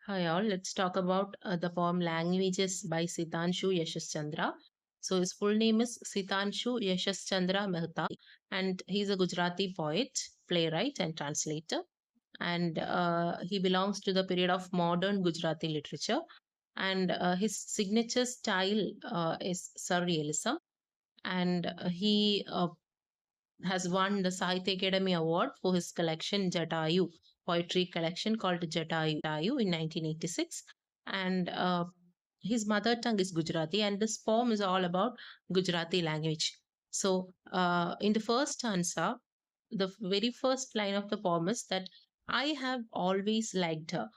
Hi all, let's talk about the poem Languages by Sitanshu Yashaschandra. So his full name is Sitanshu Yashaschandra Mehta and he's a Gujarati poet, playwright and translator. And he belongs to the period of modern Gujarati literature. And his signature style is surrealism. And he has won the Sahitya Academy Award for his collection Jatayu, poetry collection called Jatayu in 1986. And his mother tongue is Gujarati, and this poem is all about Gujarati language. So, in the first stanza, the very first line of the poem is that I have always liked her.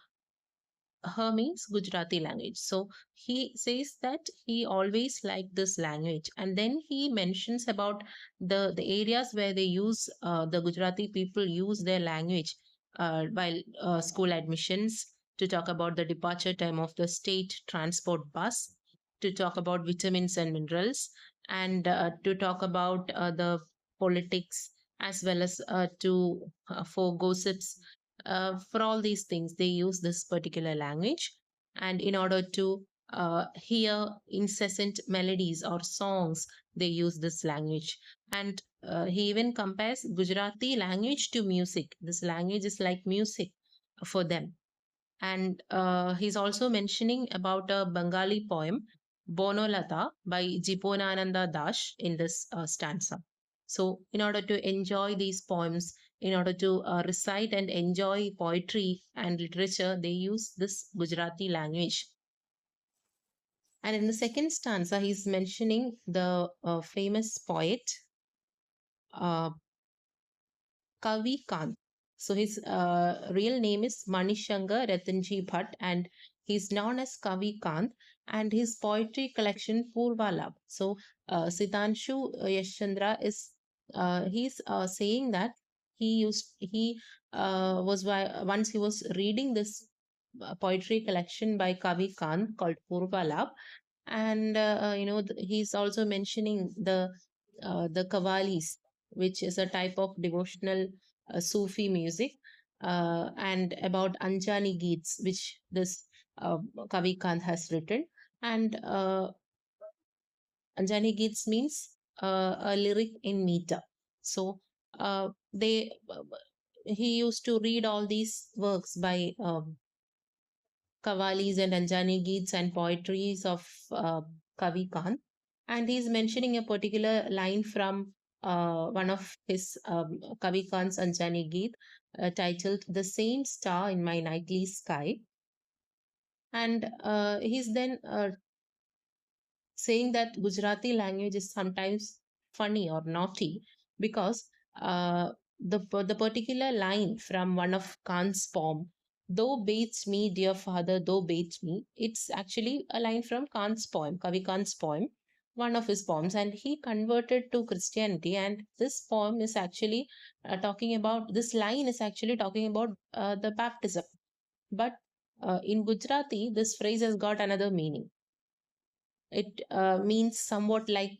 Her means Gujarati language. So he says that he always liked this language, and then he mentions about the areas where they use the Gujarati people use their language while school admissions. To talk about the departure time of the state transport bus, to talk about vitamins and minerals, and to talk about the politics as well as to for gossips, for all these things they use this particular language, and in order to hear incessant melodies or songs they use this language. And he even compares Gujarati language to music. This language is like music for them. And he's also mentioning about a Bengali poem, Bonolata by Jiponananda Das in this stanza. So, in order to enjoy these poems, in order to recite and enjoy poetry and literature, they use this Gujarati language. And in the second stanza, he's mentioning the famous poet uh, Kavi Kant. So his real name is Manishankar Ratanji Bhatt, and he's known as Kavi Kant, and his poetry collection Purvalab. So Sitanshu Yashandra is he's saying that he was once he was reading this poetry collection by Kavi Kant called Purvalab, and he's also mentioning the kavalis, which is a type of devotional Sufi music, and about Anjani Geets, which this Kavi Kant has written. And Anjani Geets means a lyric in meter. So they he used to read all these works by Kavalis and Anjani Geets and poetries of Kavi Khan. And he's mentioning a particular line from one of his Kavi Khan's Anjani Geet, titled The Same Star in My Nightly Sky. And he's then saying that Gujarati language is sometimes funny or naughty because the particular line from one of Khan's poem, "Though bates me, dear father, though bates me," it's actually a line from Khan's poem, Kavi Khan's poem, one of his poems, and he converted to Christianity. And this poem is actually talking about this line is actually talking about the baptism, but in Gujarati, this phrase has got another meaning. It means somewhat like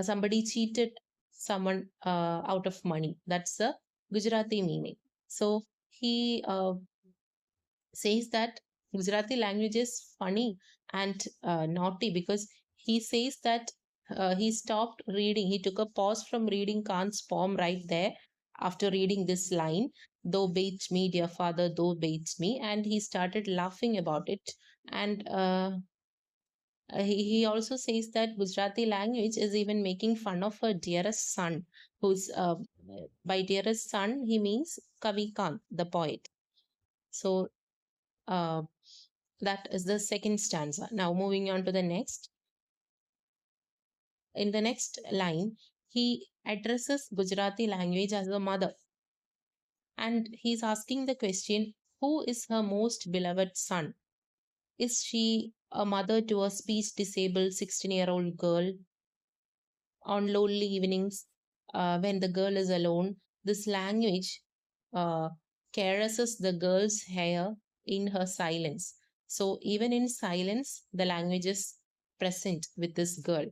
somebody cheated someone out of money. That's the Gujarati meaning. So he says that Gujarati language is funny and naughty because he says that he stopped reading. He took a pause from reading Kant's poem right there after reading this line, "Though bates me, dear father, though bates me," and he started laughing about it. And he also says that Gujarati language is even making fun of her dearest son, who's by dearest son, he means Kavi Kant, the poet. So uh, that is the second stanza. Now, moving on to the next. In the next line, he addresses Gujarati language as a mother, and he's asking the question, who is her most beloved son? Is she a mother to a speech disabled 16-year-old girl? On lonely evenings, when the girl is alone, this language uh, caresses the girl's hair in her silence. So, even in silence, the language is present with this girl.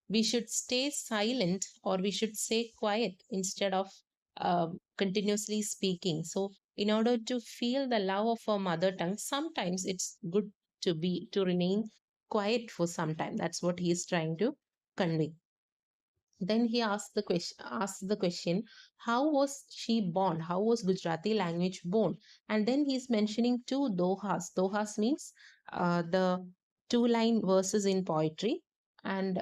We should stay silent or we should stay quiet instead of continuously speaking. So, In order to feel the love of our mother tongue, sometimes it's good to remain quiet for some time. That's what he is trying to convey. Then he asks the question, how was she born? How was Gujarati language born? And then he's mentioning two dohas. Dohas means the two-line verses in poetry, and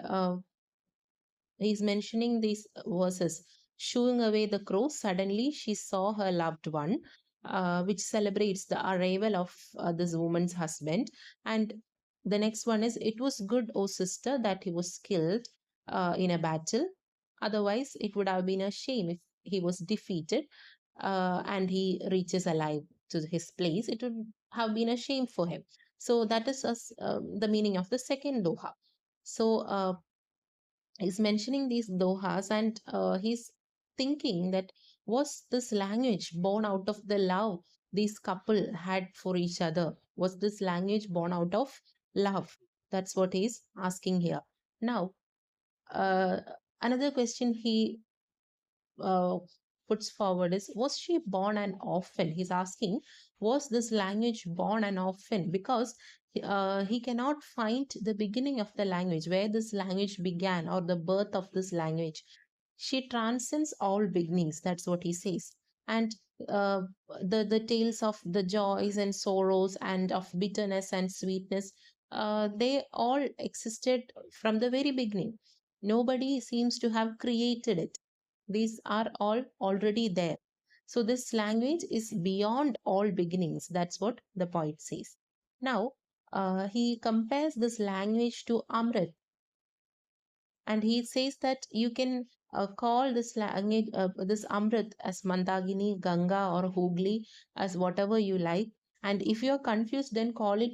he's mentioning these verses. Shooing away the crow, suddenly she saw her loved one, which celebrates the arrival of this woman's husband. And the next one is, it was good, O sister, that he was killed in a battle. Otherwise, it would have been a shame if he was defeated and he reaches alive to his place. It would have been a shame for him. So that is the meaning of the second doha. So he's mentioning these dohas, and he's thinking that, was this language born out of the love this couple had for each other? Was this language born out of love? That's what he's asking here. Now, uh, another question he uh, puts forward is, was she born an orphan? He's asking, was this language born an orphan? Because he cannot find the beginning of the language, where this language began, or the birth of this language. She transcends all beginnings. That's what he says. And uh, the tales of the joys and sorrows, and of bitterness and sweetness, they all existed from the very beginning. Nobody seems to have created it. These are all already there. So this language is beyond all beginnings. That's what the poet says. Now, he compares this language to Amrit, and he says that you can call this language, this Amrit, as Mandagini, Ganga, or Hooghly, as whatever you like. And if you're confused, then call it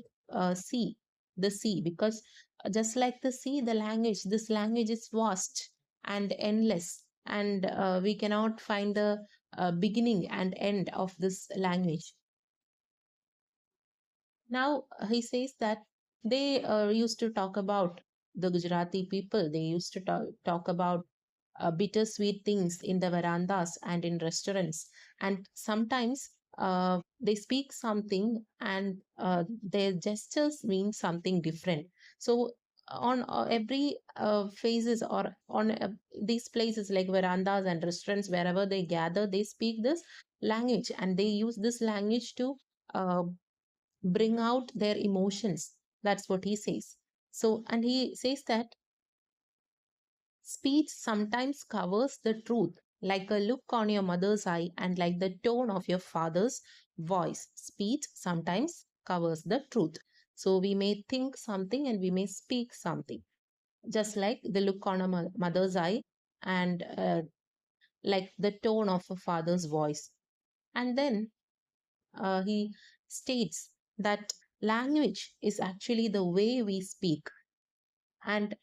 sea, the sea, because just like the sea, the language, this language is vast and endless, and we cannot find the beginning and end of this language. Now, he says that they used to talk about the Gujarati people. They used to talk about bittersweet things in the verandas and in restaurants. And sometimes they speak something, and their gestures mean something different. So, on every phases, or on these places like verandas and restaurants, wherever they gather, they speak this language, and they use this language to uh, bring out their emotions. That's what he says. So, and he says that speech sometimes covers the truth, like a look on your mother's eye, and like the tone of your father's voice. Speech sometimes covers the truth. So we may think something and we may speak something, just like the look on a mother's eye, and like the tone of a father's voice. And then he states that language is actually the way we speak, and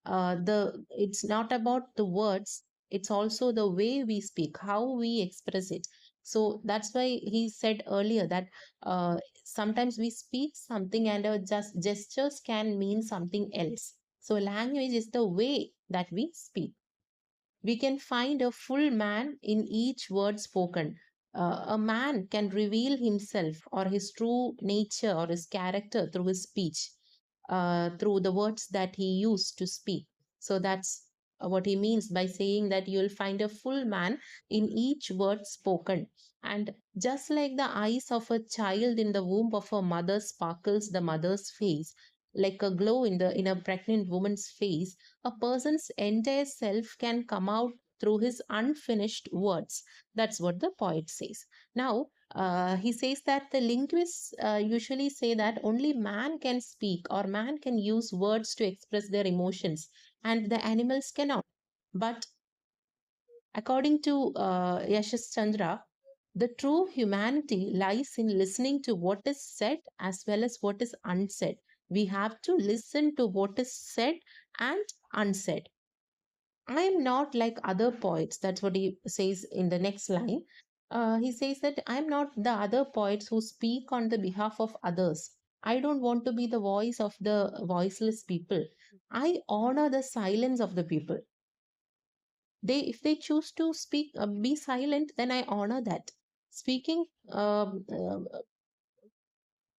the it's not about the words, it's also the way we speak, how we express it. So that's why he said earlier that sometimes we speak something, and our just gestures can mean something else. So language is the way that we speak. We can find a full man in each word spoken. A man can reveal himself, or his true nature, or his character, through his speech, through the words that he used to speak. So that's what he means by saying that you'll find a full man in each word spoken. And just like the eyes of a child in the womb of a mother sparkles the mother's face, like a glow in a pregnant woman's face, a person's entire self can come out through his unfinished words. That's what the poet says. Now, he says that the linguists usually say that only man can speak, or man can use words to express their emotions, and the animals cannot. But according to Yashaschandra, the true humanity lies in listening to what is said as well as what is unsaid. We have to listen to what is said and unsaid. I am not like other poets. That's what he says in the next line. He says that I'm not the other poets who speak on the behalf of others. I don't want to be the voice of the voiceless people. I honor the silence of the people. They, if they choose to speak, be silent, then I honor that. speaking,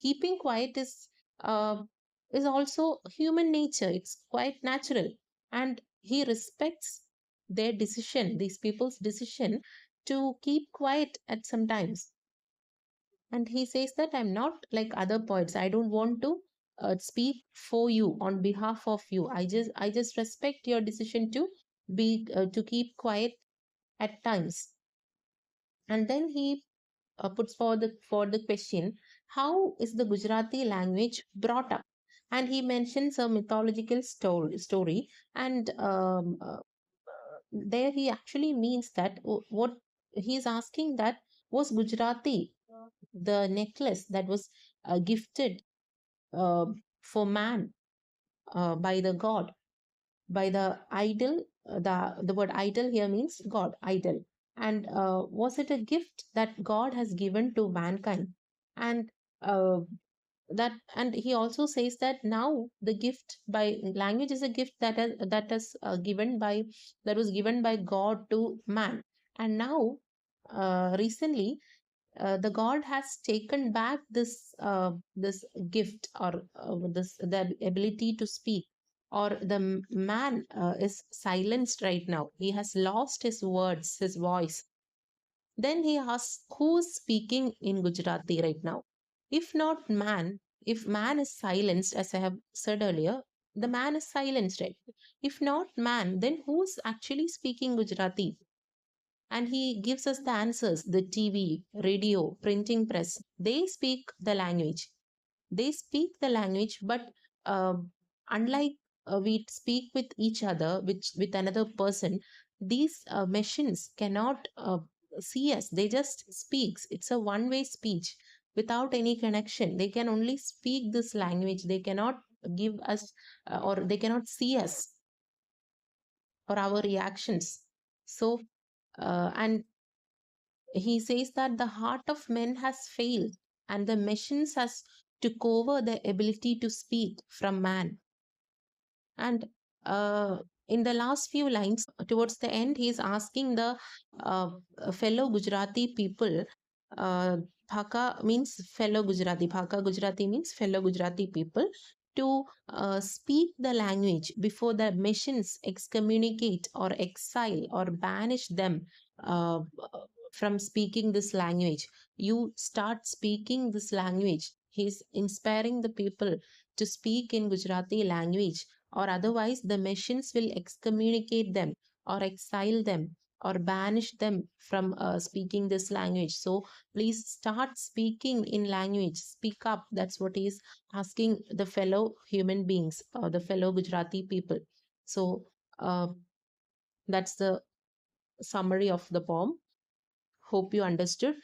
keeping quiet uh, is also human nature. It's quite natural, and he respects their decision, these people's decision to keep quiet at some times. And he says that I'm not like other poets. I don't want to speak for you on behalf of you. I just respect your decision to be to keep quiet at times. And then he puts for the question, how is the Gujarati language brought up? And he mentions a mythological story, and there he actually means that what he's asking, that was Gujarati the necklace that was gifted uh, for man by the god, by the idol. The word idol here means god, idol. And was it a gift that God has given to mankind? And uh, that, and he also says that now the gift by language is a gift that is given by, that was given by God to man. And now recently the god has taken back this gift, or this the ability to speak, or the man is silenced right now. He has lost his words, his voice. Then he asks, who's speaking in Gujarati right now? If not man, if man is silenced, as I have said earlier, the man is silenced, right? If not man, then who's actually speaking Gujarati? And he gives us the answers. The TV, radio, printing press, they speak the language. They speak the language, but uh, unlike we speak with each other, with another person, these machines cannot see us. They just speaks. It's a one-way speech without any connection. They can only speak this language. They cannot give us, or they cannot see us or our reactions. So, and he says that the heart of men has failed, and the machines has took over the ability to speak from man. And in the last few lines, towards the end, he is asking the uh, fellow Gujarati people. Bhaka means fellow Gujarati. Bhaka Gujarati means fellow Gujarati people, to speak the language before the machines excommunicate or exile or banish them uh, from speaking this language. You start speaking this language. He's inspiring the people to speak in Gujarati language, or otherwise the machines will excommunicate them or exile them or banish them from speaking this language. So please start speaking in language, speak up. That's what he's asking the fellow human beings, the fellow Gujarati people. So uh, that's the summary of the poem. Hope you understood.